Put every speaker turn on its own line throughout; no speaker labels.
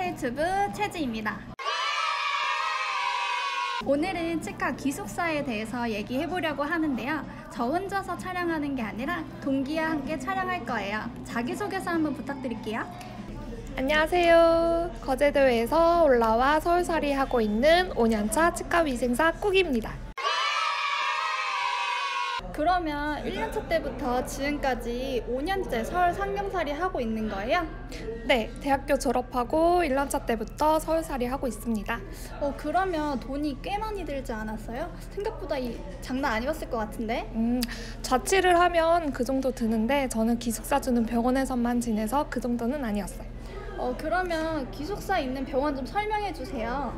유튜브 최지입니다. 오늘은 치과 기숙사에 대해서 얘기해보려고 하는데요. 저 혼자서 촬영하는 게 아니라 동기와 함께 촬영할 거예요. 자기소개서 한번 부탁드릴게요.
안녕하세요. 거제도에서 올라와 서울살이 하고 있는 5년차 치과위생사 꾹입니다.
그러면 1년차 때부터 지금까지 5년째 서울 상경살이 하고 있는 거예요?
네, 대학교 졸업하고 1년차 때부터 서울살이 하고 있습니다.
그러면 돈이 꽤 많이 들지 않았어요? 생각보다 장난 아니었을 것 같은데?
자취를 하면 그 정도 드는데 저는 기숙사 주는 병원에서만 지내서 그 정도는 아니었어요.
그러면 기숙사 있는 병원 좀 설명해 주세요.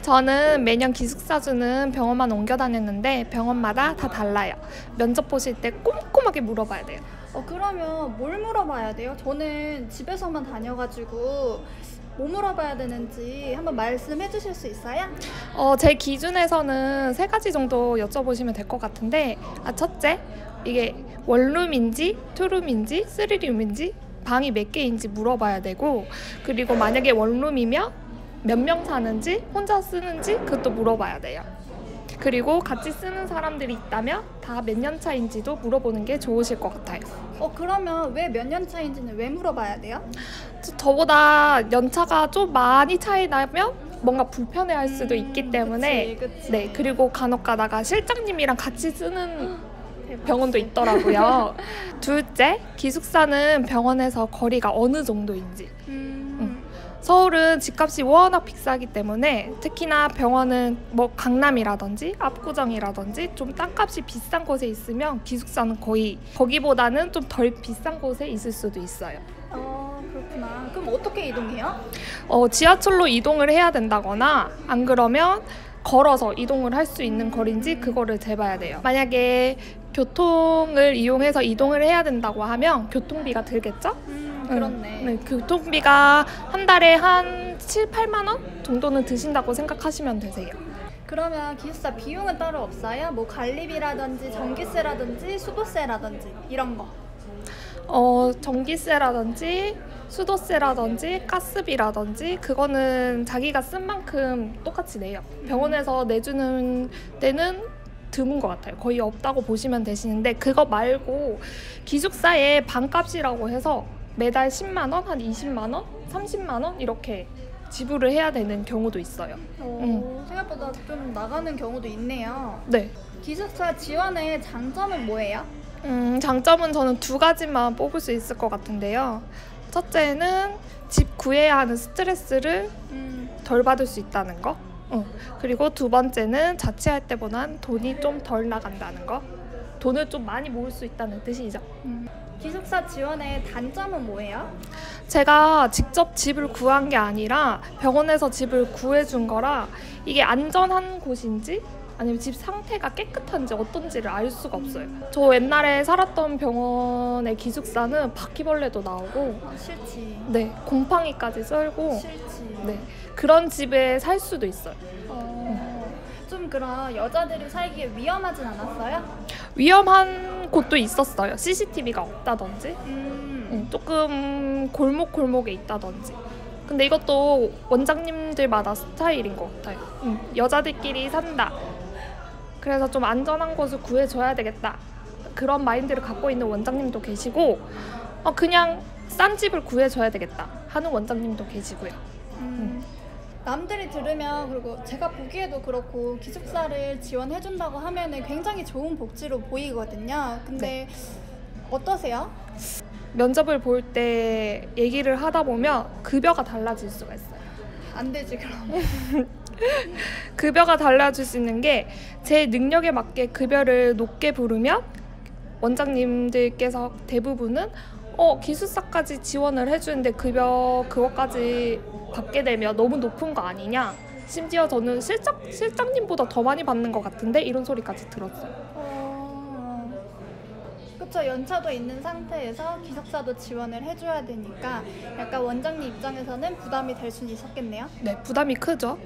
저는 매년 기숙사 주는 병원만 옮겨 다녔는데 병원마다 다 달라요. 면접 보실 때 꼼꼼하게 물어봐야 돼요.
그러면 뭘 물어봐야 돼요? 저는 집에서만 다녀가지고 뭐 물어봐야 되는지 한번 말씀해 주실 수 있어요?
제 기준에서는 3가지 정도 여쭤보시면 될 것 같은데, 첫째, 이게 원룸인지, 투룸인지, 쓰리룸인지, 방이 몇 개인지 물어봐야 되고, 그리고 만약에 원룸이면 몇 명 사는지, 혼자 쓰는지 그것도 물어봐야 돼요. 그리고 같이 쓰는 사람들이 있다면 다 몇 년 차인지도 물어보는 게 좋으실 것 같아요.
그러면 왜 몇 년 차인지는 왜 물어봐야 돼요?
저보다 연차가 좀 많이 차이 나면 뭔가 불편해할 수도 있기 때문에
그치.
네, 그리고 간혹 가다가 실장님이랑 같이 쓰는 병원도 있더라고요. 둘째, 기숙사는 병원에서 거리가 어느 정도인지. 서울은 집값이 워낙 비싸기 때문에 특히나 병원은 뭐 강남이라든지 압구정이라든지 좀 땅값이 비싼 곳에 있으면 기숙사는 거의 거기보다는 좀 덜 비싼 곳에 있을 수도 있어요.
그렇구나. 그럼 어떻게 이동해요?
지하철로 이동을 해야 된다거나 안 그러면 걸어서 이동을 할 수 있는 거리인지 그거를 재봐야 돼요. 만약에 교통을 이용해서 이동을 해야 된다고 하면 교통비가 들겠죠?
그렇네.
네, 교통비가 한 달에 한 7, 8만 원 정도는 드신다고 생각하시면 되세요.
그러면 기숙사 비용은 따로 없어요? 뭐 관리비라든지 전기세라든지 수도세라든지 이런 거.
전기세라든지 수도세라든지 가스비라든지 그거는 자기가 쓴 만큼 똑같이 내요. 병원에서 내주는 데는 드문 것 같아요. 거의 없다고 보시면 되시는데, 그거 말고 기숙사의 방값이라고 해서 매달 10만 원, 한 20만 원, 30만 원 이렇게 지불을 해야 되는 경우도 있어요.
생각보다 좀 나가는 경우도 있네요.
네.
기숙사 지원의 장점은 뭐예요?
장점은 저는 2가지만 뽑을 수 있을 것 같은데요. 첫째는 집 구해야 하는 스트레스를 덜 받을 수 있다는 거. 그리고 2번째는 자취할 때보단 돈이 좀 덜 나간다는 거. 돈을 좀 많이 모을 수 있다는 뜻이죠.
기숙사 지원의 단점은 뭐예요?
제가 직접 집을 구한 게 아니라 병원에서 집을 구해준 거라 이게 안전한 곳인지 아니면 집 상태가 깨끗한지 어떤지를 알 수가 없어요. 저 옛날에 살았던 병원의 기숙사는 바퀴벌레도 나오고
싫지.
네, 곰팡이까지 썰고
싫지.
네, 그런 집에 살 수도 있어요.
좀 그럼 여자들이 살기에 위험하진 않았어요?
위험한 곳도 있었어요. CCTV가 없다든지 조금 골목골목에 있다든지. 근데 이것도 원장님들마다 스타일인 것 같아요. 여자들끼리 산다, 그래서 좀 안전한 곳을 구해줘야 되겠다, 그런 마인드를 갖고 있는 원장님도 계시고, 그냥 싼 집을 구해줘야 되겠다 하는 원장님도 계시고요.
남들이 들으면, 그리고 제가 보기에도 그렇고 기숙사를 지원해준다고 하면 굉장히 좋은 복지로 보이거든요. 근데 어떠세요?
면접을 볼 때 얘기를 하다 보면 급여가 달라질 수가 있어요.
안 되지 그럼.
급여가 달라질 수 있는 게, 제 능력에 맞게 급여를 높게 부르면 원장님들께서 대부분은 기숙사까지 지원을 해주는데 급여 그것까지 받게 되면 너무 높은 거 아니냐, 심지어 저는 실장님보다 더 많이 받는 것 같은데, 이런 소리까지 들었어요.
그쵸, 연차도 있는 상태에서 기숙사도 지원을 해줘야 되니까 약간 원장님 입장에서는 부담이 될 수는 있었겠네요.
네, 부담이 크죠.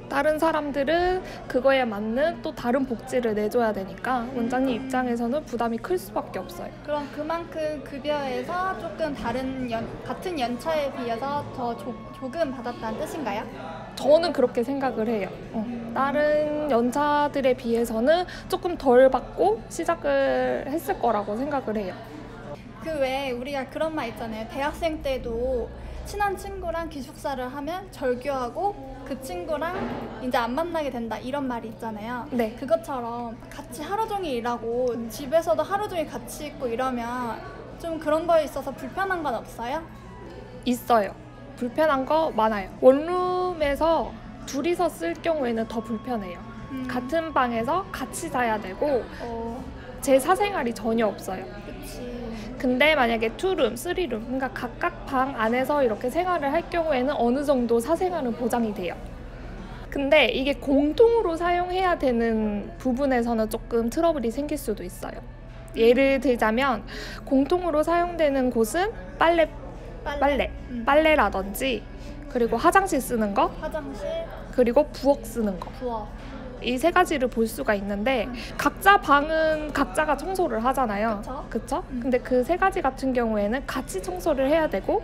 다른 사람들은 그거에 맞는 또 다른 복지를 내줘야 되니까 원장님 입장에서는 부담이 클 수밖에 없어요.
그럼 그만큼 급여에서 조금 같은 연차에 비해서 더 조금 받았다는 뜻인가요?
저는 그렇게 생각을 해요. 다른 연차들에 비해서는 조금 덜 받고 시작을 했을 거라고 생각을 해요.
그 외에 우리가 그런 말 있잖아요. 대학생 때도 친한 친구랑 기숙사를 하면 절교하고 그 친구랑 이제 안 만나게 된다 이런 말이 있잖아요.
네.
그것처럼 같이 하루 종일 일하고 집에서도 하루 종일 같이 있고 이러면 좀 그런 거에 있어서 불편한 건 없어요?
있어요. 불편한 거 많아요. 원룸에서 둘이서 쓸 경우에는 더 불편해요. 같은 방에서 같이 자야 되고 제 사생활이 전혀 없어요.
그치.
근데 만약에 투룸, 쓰리룸, 그러니까 각각 방 안에서 이렇게 생활을 할 경우에는 어느 정도 사생활은 보장이 돼요. 근데 이게 공동으로 사용해야 되는 부분에서는 조금 트러블이 생길 수도 있어요. 예를 들자면 공통으로 사용되는 곳은 빨래라든지 그리고 화장실 쓰는 거,
화장실,
그리고 부엌 쓰는 거.
부엌.
이 세 가지를 볼 수가 있는데 각자 방은 각자가 청소를 하잖아요. 그쵸? 근데 그 세 가지 같은 경우에는 같이 청소를 해야 되고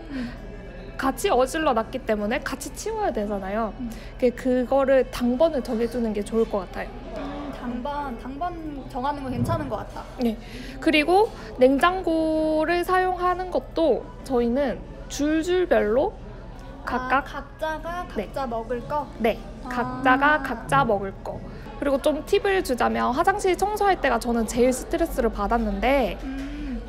같이 어질러 놨기 때문에 같이 치워야 되잖아요. 그거를 당번을 정해주는 게 좋을 것 같아요.
당번 정하는 거 괜찮은 것 같다.
네. 그리고 냉장고를 사용하는 것도 저희는 줄줄별로 각자가
각자 먹을 거?
네. 각자가 각자 먹을 거. 그리고 좀 팁을 주자면 화장실 청소할 때가 저는 제일 스트레스를 받았는데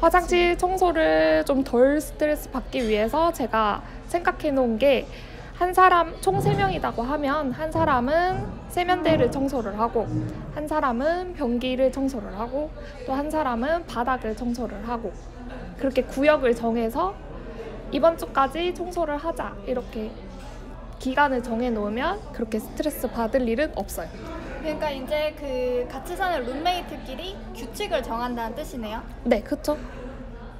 화장실 청소를 좀 덜 스트레스 받기 위해서 제가 생각해 놓은 게 한 사람 총 3명이라고 하면 한 사람은 세면대를 청소를 하고 한 사람은 변기를 청소를 하고 또 한 사람은 바닥을 청소를 하고 그렇게 구역을 정해서 이번 주까지 청소를 하자 이렇게 기간을 정해 놓으면 그렇게 스트레스 받을 일은 없어요.
그러니까 이제 그 같이 사는 룸메이트끼리 규칙을 정한다는 뜻이네요.
네, 그렇죠.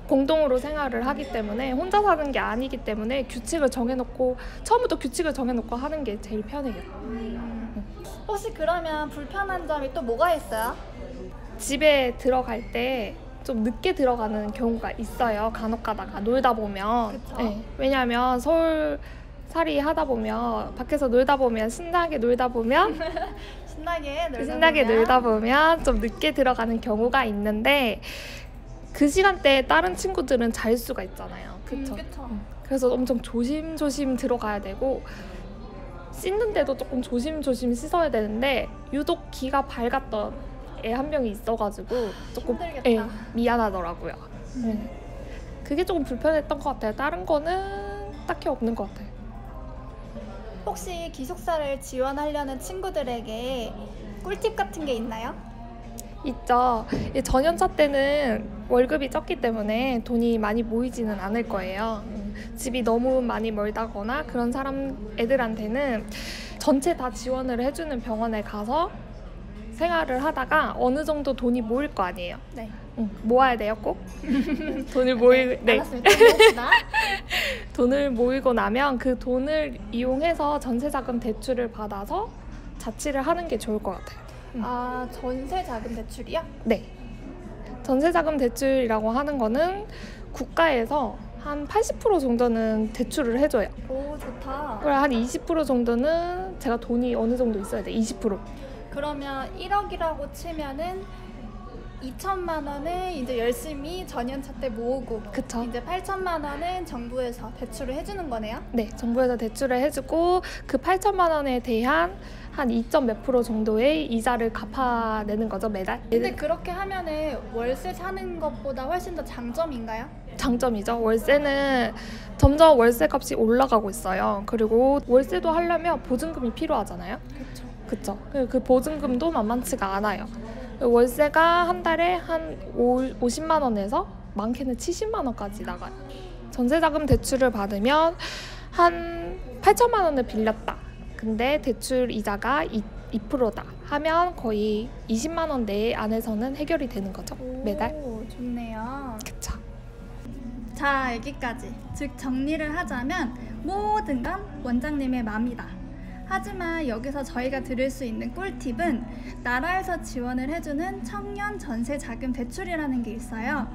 공동으로 생활을 하기 때문에 혼자 사는 게 아니기 때문에 규칙을 정해놓고 처음부터 규칙을 정해놓고 하는 게 제일 편해요.
혹시 그러면 불편한 점이 또 뭐가 있어요?
집에 들어갈 때 좀 늦게 들어가는 경우가 있어요. 간혹 가다가 놀다 보면. 네, 왜냐하면 서울 살이 하다 보면 밖에서 놀다 보면 신나게 놀다 보면 좀 늦게 들어가는 경우가 있는데 그 시간대에 다른 친구들은 잘 수가 있잖아요. 그쵸? 그래서 엄청 조심조심 들어가야 되고 씻는데도 조금 조심조심 씻어야 되는데 유독 기가 밝았던 애 한 명이 있어가지고 조금 미안하더라고요. 그게 조금 불편했던 것 같아요. 다른 거는 딱히 없는 것 같아요.
혹시 기숙사를 지원하려는 친구들에게 꿀팁 같은 게 있나요?
있죠. 전연차 때는 월급이 적기 때문에 돈이 많이 모이지는 않을 거예요. 집이 너무 많이 멀다거나 그런 애들한테는 전체 다 지원을 해주는 병원에 가서 생활을 하다가 어느 정도 돈이 모일 거 아니에요.
네.
모아야 돼요, 꼭. 돈을 모이고 나면 그 돈을 이용해서 전세자금 대출을 받아서 자취를 하는 게 좋을 것 같아요.
아, 전세자금 대출이요?
네. 전세자금 대출이라고 하는 거는 국가에서 한 80% 정도는 대출을 해줘요.
오, 좋다.
그리고 한 20% 정도는 제가 돈이 어느 정도 있어야 돼. 20%.
그러면 1억이라고 치면은 2천만 원을 이제 열심히 전연차 때 모으고
그쵸.
이제 8천만 원은 정부에서 대출을 해주는 거네요?
네, 정부에서 대출을 해주고 그 8천만 원에 대한 한 2.몇% 정도의 이자를 갚아내는 거죠, 매달.
근데 그렇게 하면은 월세 사는 것보다 훨씬 더 장점인가요?
장점이죠. 월세는 점점 월세 값이 올라가고 있어요. 그리고 월세도 하려면 보증금이 필요하잖아요. 그쵸. 그 보증금도 만만치가 않아요. 월세가 한 달에 한 50만 원에서 많게는 70만 원까지 나가요. 전세자금 대출을 받으면 한 8천만 원을 빌렸다. 근데 대출 이자가 2%다 하면 거의 20만 원 내에 안에서는 해결이 되는 거죠. 매달.
오, 좋네요.
그쵸.
자, 여기까지. 즉 정리를 하자면 모든 건 원장님의 맘이다. 하지만 여기서 저희가 드릴 수 있는 꿀팁은 나라에서 지원을 해주는 청년 전세 자금 대출이라는 게 있어요.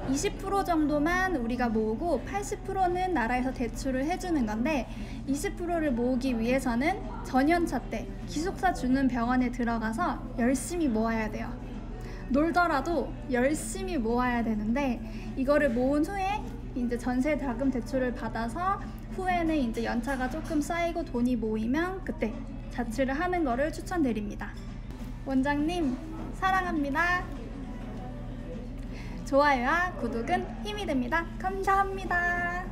20% 정도만 우리가 모으고 80%는 나라에서 대출을 해주는 건데 20%를 모으기 위해서는 전연차 때 기숙사 주는 병원에 들어가서 열심히 모아야 돼요. 놀더라도 열심히 모아야 되는데 이거를 모은 후에 이제 전세 자금 대출을 받아서 후에는 이제 연차가 조금 쌓이고 돈이 모이면 그때 자취를 하는 거를 추천드립니다. 원장님 사랑합니다. 좋아요와 구독은 힘이 됩니다. 감사합니다.